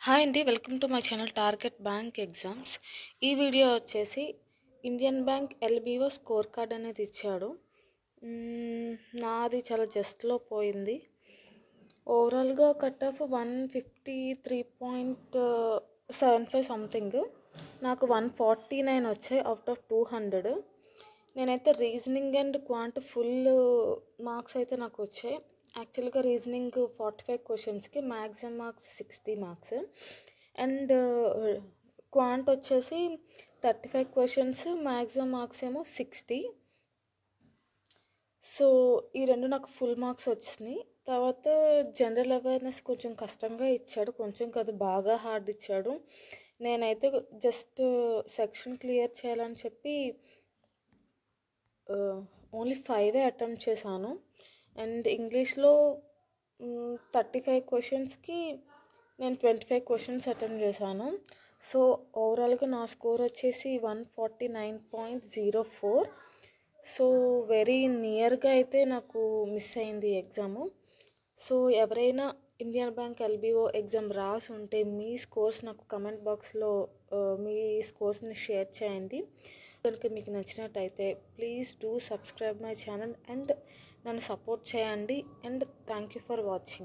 Hi అండి, welcome to my channel target bank exams. ఈ video వచ్చేసి Indian bank LBO score card అనేది ఇచ్చాడు. నాది చాలా జస్ట్లో పోయింది. ఓవరాల్గా కట్ ఆఫ్ 153.75 సంథింగ్. నాకు 149 వచ్చాయి అవుట్ ఆఫ్ 200. నేనైతే reasoning and quant full marks అయితే నాకు వచ్చాయి. యాక్చువల్గా రీజనింగ్ 45 క్వశ్చన్స్కి maximum marks 60 marks and quant వచ్చేసి 35 క్వశ్చన్స్ మ్యాక్సిమం మార్క్స్ ఏమో 60. సో ఈ రెండు నాకు ఫుల్ మార్క్స్ వచ్చినాయి. తర్వాత జనరల్ అవేర్నెస్ కొంచెం కష్టంగా ఇచ్చాడు, కొంచెం కాదు బాగా హార్డ్ ఇచ్చాడు. నేనైతే జస్ట్ సెక్షన్ క్లియర్ చేయాలని చెప్పి ఓన్లీ 5 అటెంప్ట్ చేశాను. అండ్ ఇంగ్లీష్లో 35 క్వశ్చన్స్కి నేను 25 క్వశ్చన్స్ అటెంప్ట్ చేశాను. సో ఓవరాల్గా నా స్కోర్ వచ్చేసి 149.04. సో వెరీ నియర్గా అయితే నాకు మిస్ అయింది ఎగ్జాము. సో ఎవరైనా ఇండియన్ బ్యాంక్ ఎల్బిఓ ఎగ్జామ్ రాసి ఉంటే మీ స్కోర్స్ నాకు కమెంట్ బాక్స్లో మీ స్కోర్స్ని షేర్ చేయండి. కనుక మీకు నచ్చినట్టయితే please do subscribe my channel and నన్ను సపోర్ట్ చేయండి. And thank you for watching.